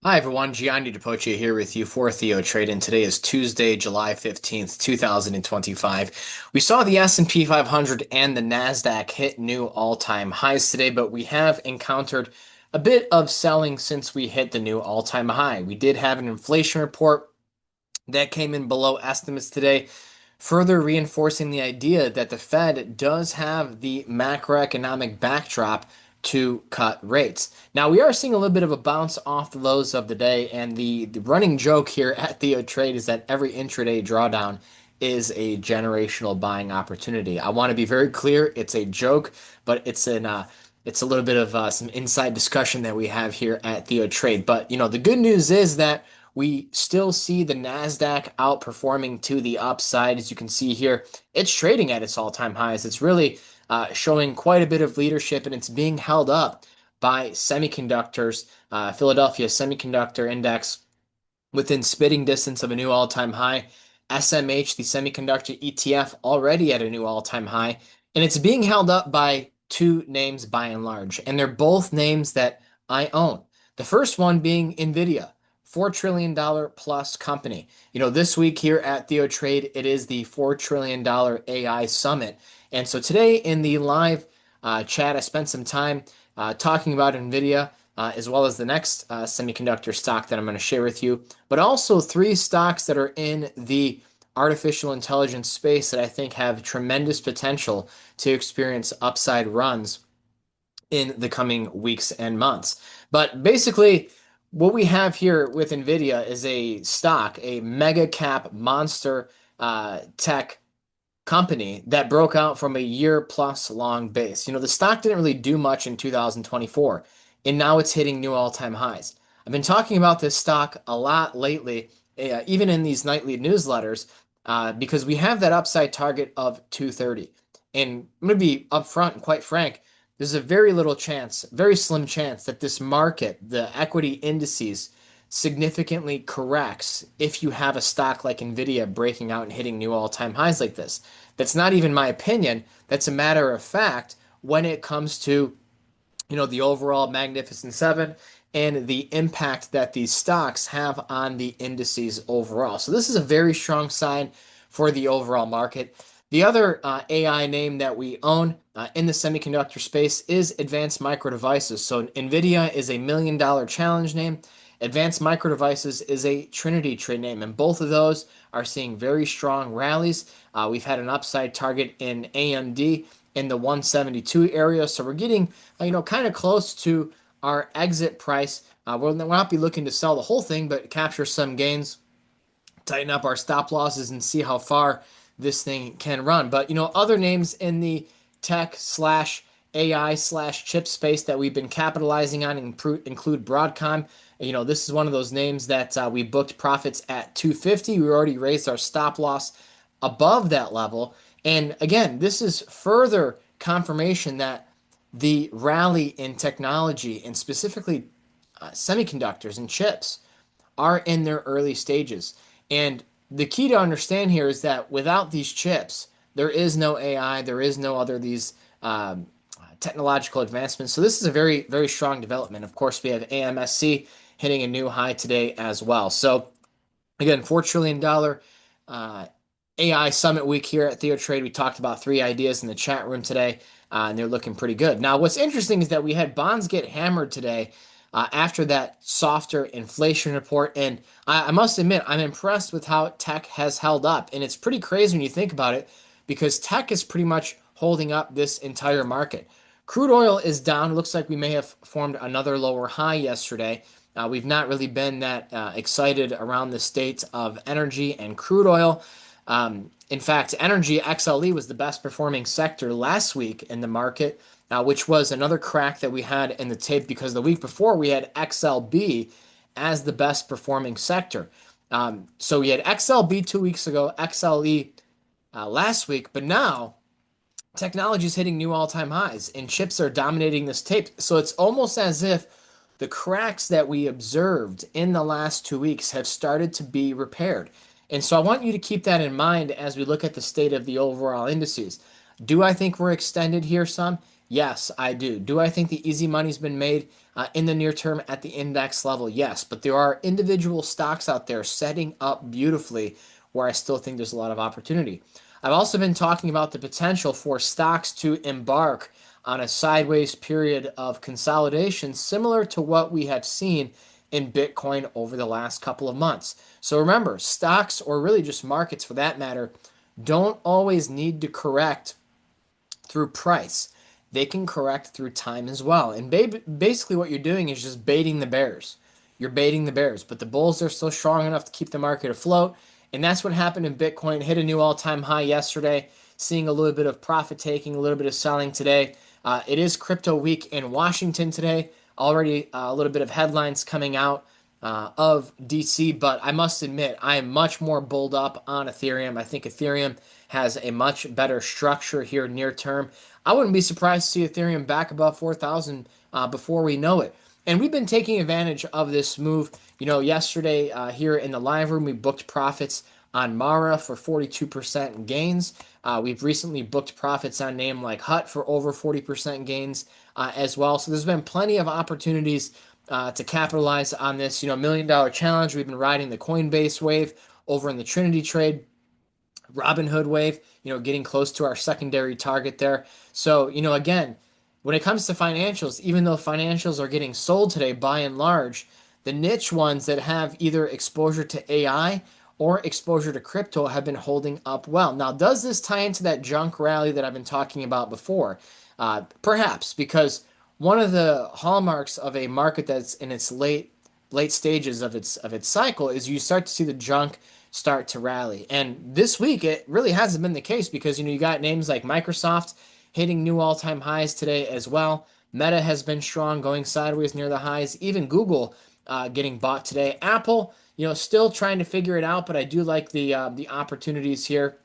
Hi everyone, Gianni DiPoccia here with you for TheoTrade, and today is Tuesday, July 15th, 2025. We saw the S&P 500 and the Nasdaq hit new all-time highs today, but we have encountered a bit of selling since we hit the new all-time high. We did have an inflation report that came in below estimates today, further reinforcing the idea that the Fed does have the macroeconomic backdrop to cut rates. Now, we are seeing a little bit of a bounce off the lows of the day, and the running joke here at TheoTrade is that every intraday drawdown is a generational buying opportunity. I want to be very clear, it's a joke, but it's a little bit of some inside discussion that we have here at TheoTrade. But the good news is that we still see the Nasdaq outperforming to the upside. As you can see here, it's trading at its all-time highs. It's really showing quite a bit of leadership, and it's being held up by semiconductors. Philadelphia Semiconductor Index within spitting distance of a new all-time high. SMH, the semiconductor ETF, already at a new all-time high, and it's being held up by two names by and large, and they're both names that I own. The first one being Nvidia, $4 trillion plus company. This week here at TheoTrade, it is the $4 trillion AI summit. And so today in the live chat, I spent some time talking about Nvidia, as well as the next semiconductor stock that I'm going to share with you, but also three stocks that are in the artificial intelligence space that I think have tremendous potential to experience upside runs in the coming weeks and months. But basically, what we have here with Nvidia is a stock, a mega cap monster tech company that broke out from a year plus long base. The stock didn't really do much in 2024, and now it's hitting new all-time highs. I've been talking about this stock a lot lately, even in these nightly newsletters, because we have that upside target of 230. And I'm going to be upfront and quite frank, there's a very little chance, very slim chance that this market, the equity indices, significantly corrects if you have a stock like Nvidia breaking out and hitting new all-time highs like this. That's not even my opinion. That's a matter of fact when it comes to, the overall Magnificent Seven and the impact that these stocks have on the indices overall. So this is a very strong sign for the overall market. The other AI name that we own in the semiconductor space is Advanced Micro Devices. So NVIDIA is a $1 million challenge name. Advanced Micro Devices is a Trinity trade name, and both of those are seeing very strong rallies. We've had an upside target in AMD in the 172 area, so we're getting kind of close to our exit price. We'll not be looking to sell the whole thing, but capture some gains, tighten up our stop losses, and see how far this thing can run. But other names in the tech slash AI slash chip space that we've been capitalizing on include Broadcom. This is one of those names that we booked profits at 250. We already raised our stop loss above that level. And again, this is further confirmation that the rally in technology and specifically semiconductors and chips are in their early stages. And the key to understand here is that without these chips, there is no AI, there is no other these technological advancements. So this is a very, very strong development. Of course, we have AMSC hitting a new high today as well. So again, $4 trillion AI Summit Week here at TheoTrade. We talked about three ideas in the chat room today, and they're looking pretty good. Now, what's interesting is that we had bonds get hammered today after that softer inflation report. And I must admit, I'm impressed with how tech has held up. And it's pretty crazy when you think about it, because tech is pretty much holding up this entire market. Crude oil is down. Looks like we may have formed another lower high yesterday. We've not really been that excited around the state of energy and crude oil. In fact, energy XLE was the best performing sector last week in the market, which was another crack that we had in the tape because the week before we had XLB as the best performing sector. So we had XLB 2 weeks ago, XLE last week, but now technology is hitting new all-time highs and chips are dominating this tape. So it's almost as if the cracks that we observed in the last 2 weeks have started to be repaired. And so I want you to keep that in mind as we look at the state of the overall indices. Do I think we're extended here some? Yes, I do. Do I think the easy money's been made in the near term at the index level, yes, but there are individual stocks out there setting up beautifully where I still think there's a lot of opportunity. I've also been talking about the potential for stocks to embark on a sideways period of consolidation, similar to what we have seen in Bitcoin over the last couple of months. So remember, stocks, or really just markets for that matter, don't always need to correct through price. They can correct through time as well. And basically, what you're doing is just baiting the bears. You're baiting the bears, but the bulls are still strong enough to keep the market afloat. And that's what happened in Bitcoin. Hit a new all-time high yesterday. Seeing a little bit of profit taking, a little bit of selling today. It is crypto week in Washington today. Already a little bit of headlines coming out of DC, but I must admit, I am much more bulled up on Ethereum. I think Ethereum has a much better structure here near term. I wouldn't be surprised to see Ethereum back above 4,000 before we know it. And we've been taking advantage of this move. Yesterday here in the live room, we booked profits on Mara for 42% gains. We've recently booked profits on name like Hut for over 40% gains as well. So there's been plenty of opportunities to capitalize on this, $1 million challenge. We've been riding the Coinbase wave over in the Trinity trade. Robinhood wave, getting close to our secondary target there. So, again, when it comes to financials, even though financials are getting sold today by and large, the niche ones that have either exposure to AI or exposure to crypto have been holding up well. Now, does this tie into that junk rally that I've been talking about before? Perhaps, because one of the hallmarks of a market that's in its late stages of its cycle is you start to see the junk start to rally. And this week it really hasn't been the case because you got names like Microsoft hitting new all-time highs today as well. Meta has been strong, going sideways near the highs. Even Google getting bought today. Apple, still trying to figure it out, but I do like the opportunities here,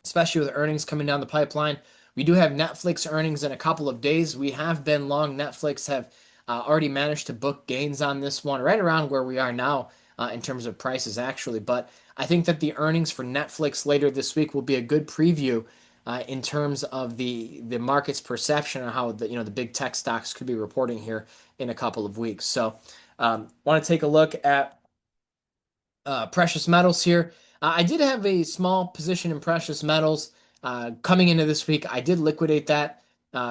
especially with earnings coming down the pipeline. We do have Netflix earnings in a couple of days. We have been long. Netflix have already managed to book gains on this one, right around where we are now in terms of prices, actually. But I think that the earnings for Netflix later this week will be a good preview in terms of the market's perception on how the big tech stocks could be reporting here in a couple of weeks. So, want to take a look at precious metals here. I did have a small position in precious metals coming into this week. I did liquidate that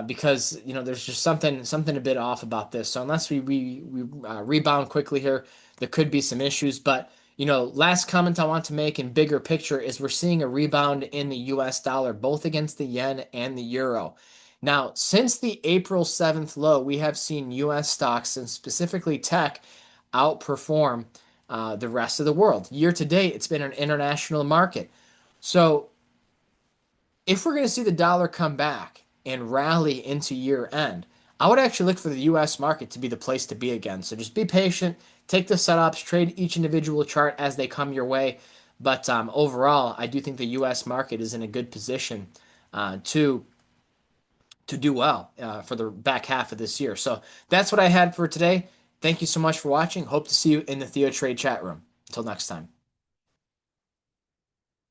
because there's just something a bit off about this. So unless we rebound quickly here, there could be some issues. But last comment I want to make in bigger picture is we're seeing a rebound in the U.S. dollar, both against the yen and the euro. Now, since the April 7th low, we have seen U.S. stocks and specifically tech outperform the rest of the world. Year to date, it's been an international market. So if we're going to see the dollar come back and rally into year end, I would actually look for the US market to be the place to be again. So just be patient, take the setups, trade each individual chart as they come your way. But overall, I do think the US market is in a good position to do well for the back half of this year. So that's what I had for today. Thank you so much for watching. Hope to see you in the TheoTrade chat room. Until next time.